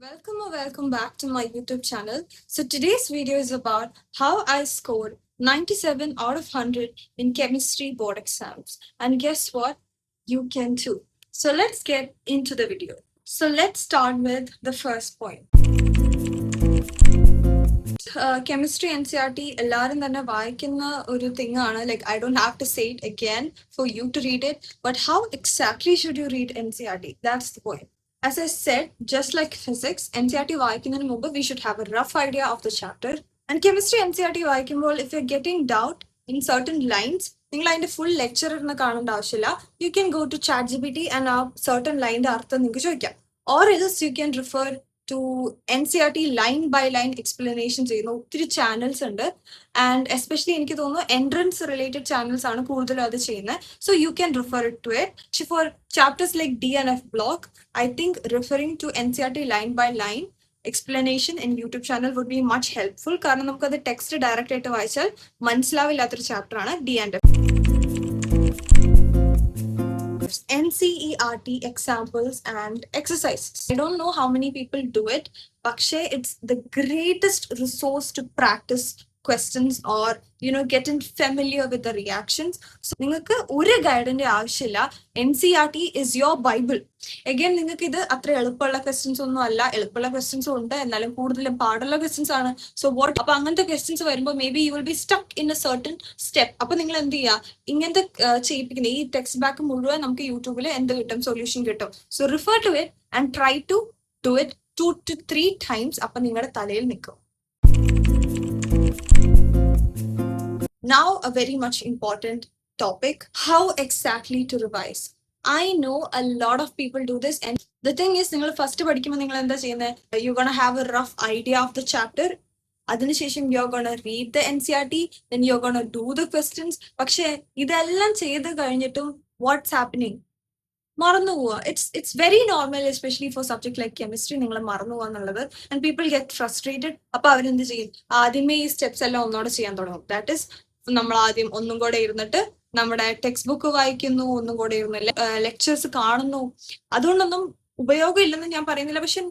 Welcome back to my YouTube channel. So today's video is about how I scored 97 out of 100 in chemistry board exams. And guess what? You can too. So let's get into the video. So let's start with the first point. Chemistry NCRT എല്ലാവരും തന്നെ വായിക്കുന്ന ഒരു thing ആണ്. Like I don't have to say it again for you to read it. But how exactly should you read NCRT? That's the point. As I said, just like physics, NCRT വായിക്കുന്നതിന് മുമ്പ് we should have a rough idea of the chapter. And chemistry NCRT വായിക്കുമ്പോൾ if you're getting doubt in certain lines, നിങ്ങൾ അതിന്റെ full lecture ഇരുന്ന് കാണേണ്ട ആവശ്യമില്ല. You can go to ChatGPT and ആ certain line അർത്ഥം നിങ്ങൾക്ക് ചോദിക്കാം. Or else you can refer to NCRT line by line explanation ചെയ്യുന്ന ഒത്തിരി ചാനൽസ് ഉണ്ട്. ആൻഡ് എസ്പെഷ്യലി എനിക്ക് തോന്നുന്നു എൻട്രൻസ് റിലേറ്റഡ് ചാനൽസ് ആണ് കൂടുതലും അത് ചെയ്യുന്നത്. So you can refer it to it. പക്ഷെ for chapters like DNF block, I think referring to NCRT line by line explanation in YouTube channel would be much helpful. കാരണം നമുക്കത് text direct ആയിട്ട് വായിച്ചാൽ മനസ്സിലാവില്ലാത്തൊരു chapter ആണ് DNF. NCERT examples and exercises. I don't know how many people do it, but it's the greatest resource to practice questions or getting familiar with the reactions. So നിങ്ങൾക്ക് ഒരു ഗൈഡിന്റെ ആവശ്യമില്ല. NCERT is your bible. Again നിങ്ങൾക്ക് ഇത് അത്ര എളുപ്പമുള്ള questions ഒന്നും അല്ല. എളുപ്പമുള്ള ക്വസ്റ്റ്യൻസ് ഉണ്ട്, എന്നാലും കൂടുതലും പാടുള്ള ക്വസ്റ്റ്യൻസ് ആണ്. സോ വാട്ട് അപ്പൊ അങ്ങനത്തെ ക്വസ്റ്റ്യൻസ് വരുമ്പോൾ may be you will be stuck in A certain step. അപ്പൊ നിങ്ങൾ എന്ത് ചെയ്യുക, ഇങ്ങനത്തെ ചെയ്യിപ്പിക്കുന്ന ഈ ടെക്സ്റ്റ് ബാക്ക് മുഴുവൻ നമുക്ക് യൂട്യൂബിൽ എന്ത് കിട്ടും, സൊല്യൂഷൻ കിട്ടും. So refer to it and try to do it 2 to 3 times. അപ്പൊ നിങ്ങളുടെ തലയിൽ നിൽക്കും. Now, a very much important topic, how exactly to revise. I know a lot of people do this, and the thing is, നിങ്ങൾ first പഠിക്കുമ്പോൾ നിങ്ങൾ എന്താ ചെയ്യുന്നത്, you're gonna have a rough idea of the chapter. അതിനുശേഷം you're gonna read the NCRT, then you're gonna do the questions. പക്ഷെ ഇതെല്ലാം ചെയ്ത് കഴിഞ്ഞിട്ടും what's happening? മറന്നു പോവുക. It's very normal, especially for subject like chemistry. നിങ്ങൾ മറന്നു പോവാ എന്നുള്ളത്. And people get frustrated. അപ്പൊ അവരെന്ത് ചെയ്യും, ആദ്യമേ ഈ സ്റ്റെപ്സ് എല്ലാം ഒന്നോടെ ചെയ്യാൻ തുടങ്ങും. ദാറ്റ് ഇസ്, നമ്മൾ ആദ്യം ഒന്നും കൂടെ ഇരുന്നിട്ട് നമ്മുടെ ടെക്സ്റ്റ് ബുക്ക് വായിക്കുന്നു, ഒന്നും കൂടെ ഇരുന്ന് ലെക്ചേഴ്സ് കാണുന്നു. അതുകൊണ്ടൊന്നും ഉപയോഗം ഇല്ലെന്ന് ഞാൻ പറയുന്നില്ല. പക്ഷെ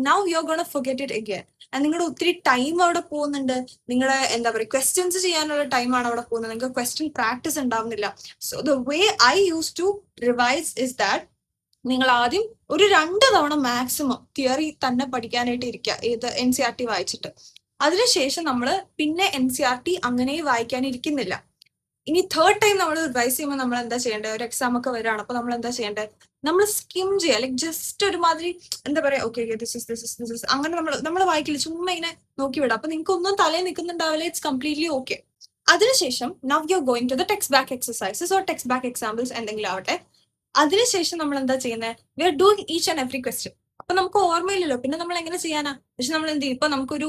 now you are gonna forget it again. And നിങ്ങളുടെ ഒത്തിരി ടൈം അവിടെ പോകുന്നുണ്ട്. നിങ്ങളുടെ എന്താ പറയുക, ക്വസ്റ്റ്യൻസ് ചെയ്യാനുള്ള ടൈമാണ് അവിടെ പോകുന്നത്. നിങ്ങൾക്ക് ക്വസ്റ്റ്യൻ പ്രാക്ടീസ് ഉണ്ടാവുന്നില്ല. So the way I use to revise is that നിങ്ങൾ ആദ്യം ഒരു 2 തവണ മാക്സിമം തിയറി തന്നെ പഠിക്കാനായിട്ട് ഇരിക്കുക, ഏത് NCRT വായിച്ചിട്ട്. അതിനുശേഷം നമ്മൾ പിന്നെ NCRT അങ്ങനെ വായിക്കാനിരിക്കുന്നില്ല. ഇനി 3rd ടൈം നമ്മൾ റിവൈസ് ചെയ്യുമ്പോൾ നമ്മൾ എന്താ ചെയ്യേണ്ടത്, ഒരു എക്സാം ഒക്കെ വരികയാണ്. അപ്പൊ നമ്മൾ എന്താ ചെയ്യേണ്ടത്, നമ്മൾ സ്കിം ചെയ്യുക. ലൈക്ക് ജസ്റ്റ് ഒരുമാതിരി എന്താ പറയാ, ഓക്കെ ദിസ് ഇസ് അങ്ങനെ നമ്മൾ വായിക്കില്ല, ചുമ്മാ ഇങ്ങനെ നോക്കി വിടാം. അപ്പൊ നിങ്ങൾക്ക് ഒന്നും തലയിൽ നിൽക്കുന്നുണ്ടാവില്ല. It's completely okay. അതിനുശേഷം now you are going to the text back exercises or text back examples എന്തെങ്കിലും ആവട്ടെ. അതിനുശേഷം നമ്മൾ എന്താ ചെയ്യുന്നത്, we are doing each and every question. അപ്പൊ നമുക്ക് ഓർമ്മയില്ലല്ലോ, പിന്നെ നമ്മൾ എങ്ങനെ ചെയ്യാനാ. പക്ഷെ നമ്മൾ എന്ത് ചെയ്യും, ഇപ്പൊ നമുക്കൊരു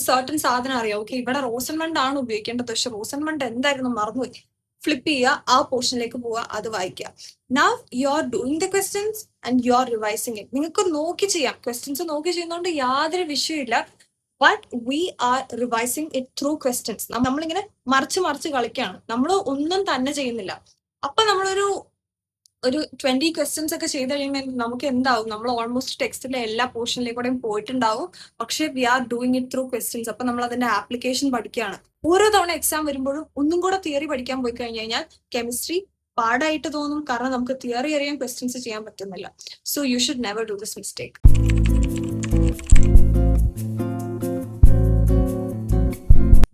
സർട്ടൻ സാധനം അറിയാം, ഓക്കെ ഇവിടെ റോസൻമണ്ട് ആണ് ഉപയോഗിക്കേണ്ടത്, പക്ഷെ റോസൻമണ്ട് എന്തായിരുന്നു മറന്നുപോയി. ഫ്ലിപ്പ് ചെയ്യുക, ആ പോർഷനിലേക്ക് പോവുക, അത് വായിക്കുക. Now you are doing the questions and you are revising it. നിങ്ങൾക്ക് നോക്കി ചെയ്യാം, ക്വസ്റ്റ്യൻസ് നോക്കി ചെയ്യുന്നതുകൊണ്ട് യാതൊരു വിഷയമില്ല. But we are revising it through questions. നമ്മളിങ്ങനെ മറിച്ച് കളിക്കുകയാണ്, നമ്മൾ ഒന്നും തന്നെ ചെയ്യുന്നില്ല. അപ്പൊ നമ്മളൊരു 20 ക്വസ്റ്റ്യൻസ് ഒക്കെ ചെയ്ത് കഴിയുമ്പോൾ നമുക്ക് എന്താവും, നമ്മൾ ഓൾമോസ്റ്റ് ടെക്സ്റ്റിലെ എല്ലാ പോർഷനിലേക്കൂടെയും പോയിട്ടുണ്ടാവും. പക്ഷെ we are doing it through questions. അപ്പൊ നമ്മൾ അതിന്റെ ആപ്ലിക്കേഷൻ പഠിക്കുകയാണ്. ഓരോ തവണ എക്സാം വരുമ്പോഴും ഒന്നും കൂടെ തിയറി പഠിക്കാൻ പോയി കഴിഞ്ഞു കഴിഞ്ഞാൽ കെമിസ്ട്രി പാടായിട്ട് തോന്നും, കാരണം നമുക്ക് തിയറി അറിയാൻ ക്വസ്റ്റ്യൻസ് ചെയ്യാൻ പറ്റുന്നില്ല. So you should never do this mistake.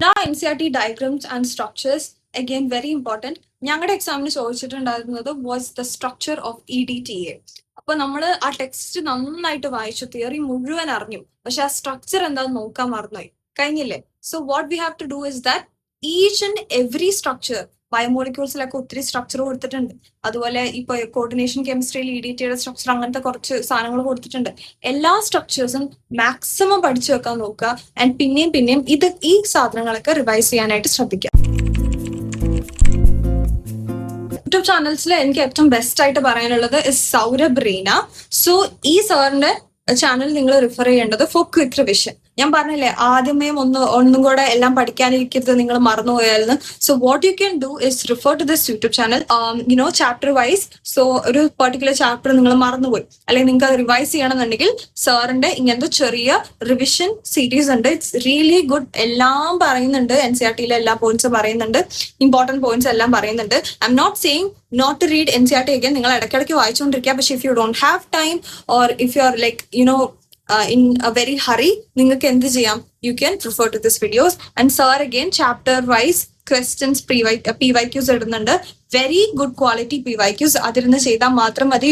Now NCRT diagrams and structures, again very important. ഞങ്ങളുടെ എക്സാമിന് ചോദിച്ചിട്ടുണ്ടായിരുന്നത് was the structure of EDTA. അപ്പൊ നമ്മൾ ആ ടെക്സ്റ്റ് നന്നായിട്ട് വായിച്ചു, തിയറി മുഴുവൻ അറിഞ്ഞു, പക്ഷെ ആ സ്ട്രക്ചർ എന്താന്ന് നോക്കാൻ മറന്നുപോയി, കഴിഞ്ഞില്ലേ. So what we have to do is that each and every structure, ബയോമോളിക്യൂൾസിലൊക്കെ ഒത്തിരി സ്ട്രക്ചർ കൊടുത്തിട്ടുണ്ട്. അതുപോലെ ഇപ്പൊ കോർഡിനേഷൻ കെമിസ്ട്രിയിൽ EDTA സ്ട്രക്ചർ, അങ്ങനത്തെ കുറച്ച് സാധനങ്ങൾ കൊടുത്തിട്ടുണ്ട്. എല്ലാ സ്ട്രക്ചേഴ്സും മാക്സിമം പഠിച്ചു വെക്കാൻ നോക്കുക. ആൻഡ് പിന്നെയും ഈ സാധനങ്ങളൊക്കെ റിവൈസ് ചെയ്യാനായിട്ട് ശ്രദ്ധിക്കുക. യൂട്യൂബ് ചാനൽസിൽ എനിക്ക് ഏറ്റവും ബെസ്റ്റ് ആയിട്ട് പറയാനുള്ളത് സൗരഭ് റീന. സോ ഈ സാറിന്റെ ചാനൽ നിങ്ങൾ റിഫർ ചെയ്യേണ്ടത് ഫോർ ക്വിക്ക് റിവിഷൻ. ഞാൻ പറഞ്ഞില്ലേ ആദ്യമേ ഒന്നും കൂടെ എല്ലാം പഠിക്കാനിരിക്കരുത്, നിങ്ങൾ മറന്നുപോയാലെന്ന്. So what you can do is refer to this YouTube channel, chapter wise. So ഒരു പെർട്ടിക്കുലർ ചാപ്റ്റർ നിങ്ങൾ മറന്നുപോയി, അല്ലെങ്കിൽ നിങ്ങൾക്ക് അത് റിവൈസ് ചെയ്യണമെന്നുണ്ടെങ്കിൽ സാറിന്റെ ഇങ്ങനത്തെ ചെറിയ റിവിഷൻ സീരീസ് ഉണ്ട്. It's really good. എല്ലാം പറയുന്നുണ്ട്, NCERT-യിലെ എല്ലാ പോയിന്റ്സും പറയുന്നുണ്ട്, ഇമ്പോർട്ടന്റ് പോയിന്റ്സ് എല്ലാം പറയുന്നുണ്ട്. I'm not saying not to read NCERT again. നിങ്ങൾ ഇടയ്ക്കിടയ്ക്ക് വായിച്ചുകൊണ്ടിരിക്കുക. പക്ഷെ if you don't have time or if you are like in a very hurry, നിങ്ങൾക്ക് എന്ത് ചെയ്യാം, you can refer to this videos. And sir again chapter wise questions PYQs ഇടുന്നുണ്ട്. Very good quality PYQs. അതിരുന്ന് ചെയ്താൽ മാത്രം മതി.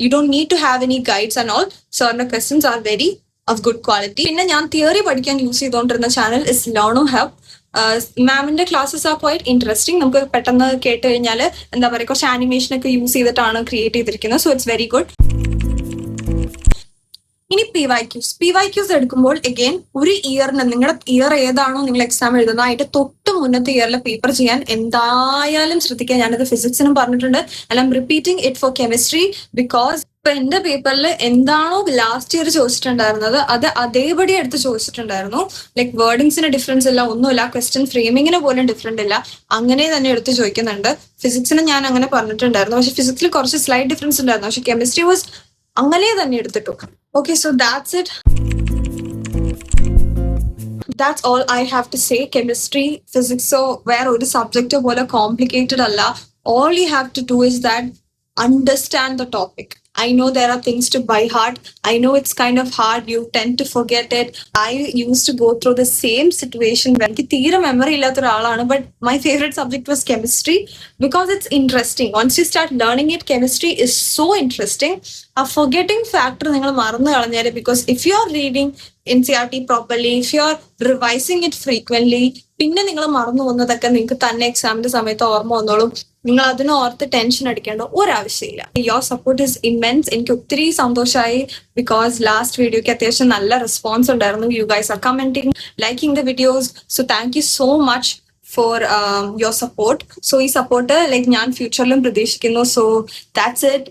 You don't need to have any guides and all. Sirന്റെ questions are very of good quality. പിന്നെ ഞാൻ theory പഠിക്കാൻ use ചെയ്തുകൊണ്ടിരുന്ന channel is Learno Hub. മാമിന്റെ classes are quite interesting. നമുക്ക് പെട്ടെന്ന് കേട്ട് കഴിഞ്ഞാൽ എന്താ പറയുക, കുറച്ച് ആനിമേഷൻ ഒക്കെ യൂസ് ചെയ്തിട്ടാണ് ക്രിയേറ്റ് ചെയ്തിരിക്കുന്നത്. So it's very good. ഇനി PYQs എടുക്കുമ്പോൾ അഗെയിൻ ഒരു ഇയറിന്, നിങ്ങളുടെ ഇയർ ഏതാണോ നിങ്ങൾ എക്സാം എഴുതുന്നത് അതിന്റെ തൊട്ട് മുന്നത്തെ ഇയറിലെ പേപ്പർ ചെയ്യാൻ എന്തായാലും ശ്രദ്ധിക്കുക. ഞാനത് ഫിസിക്സിനും പറഞ്ഞിട്ടുണ്ട്. And I M repeating it for chemistry because ഇപ്പൊ എന്റെ പേപ്പറിൽ എന്താണോ ലാസ്റ്റ് ഇയർ ചോദിച്ചിട്ടുണ്ടായിരുന്നത് അത് അതേപടി എടുത്ത് ചോദിച്ചിട്ടുണ്ടായിരുന്നു. ലൈക്ക് വേർഡിങ്സിന് ഡിഫറൻസ് ഇല്ല, ഒന്നുമില്ല. ക്വസ്റ്റ്യൻ ഫ്രെയിമിങ്ങിന് പോലും ഡിഫറൻറ്റ് ഇല്ല, അങ്ങനെ തന്നെ എടുത്ത് ചോദിക്കുന്നുണ്ട്. ഫിസിക്സിന് ഞാൻ അങ്ങനെ പറഞ്ഞിട്ടുണ്ടായിരുന്നു, പക്ഷെ ഫിസിക്സിൽ കുറച്ച് സ്ലൈഡ് ഡിഫറൻസ് ഉണ്ടായിരുന്നു. പക്ഷെ കെമിസ്ട്രി വാസ് അങ്ങനെ തന്നെ എടുത്തിട്ടു. Okay, so that's it. That's all I have to say. Chemistry, physics, so where ഒരു സബ്ജക്റ്റ് പോലെ കോംപ്ലിക്കേറ്റഡ് അല്ല. All you have to do is that understand the topic. I know there are things to by heart. I know it's kind of hard. You tend to forget it. I used to go through the same situation when എനിക്ക് തീരെ memory ഇല്ലാത്ത ഒരാളാണ്. But my favorite subject was chemistry because it's interesting. Once you start learning it, chemistry is so interesting. A forgetting factor നിങ്ങൾ മറന്നു കളഞ്ഞാൽ, because if you are reading NCERT properly, if you are revising it frequently, പിന്നെ നിങ്ങൾ മറന്നു പോകുന്നതൊക്കെ നിങ്ങൾക്ക് തന്നെ എക്സാമിന്റെ സമയത്ത് ഓർമ്മ വന്നോളും. നിങ്ങൾ അതിന് ഓർത്ത് ടെൻഷൻ അടിക്കേണ്ട ഒരാവശ്യമില്ല. Your support is immense. എനിക്ക് ഒത്തിരി സന്തോഷമായി ബിക്കോസ് ലാസ്റ്റ് വീഡിയോക്ക് അത്യാവശ്യം നല്ല റെസ്പോൺസ് ഉണ്ടായിരുന്നു. You guys are commenting, liking the videos. So thank you so much for your support. So ഈ സപ്പോർട്ട് ലൈക്ക് ഞാൻ ഫ്യൂച്ചറിലും പ്രതീക്ഷിക്കുന്നു. So that's it.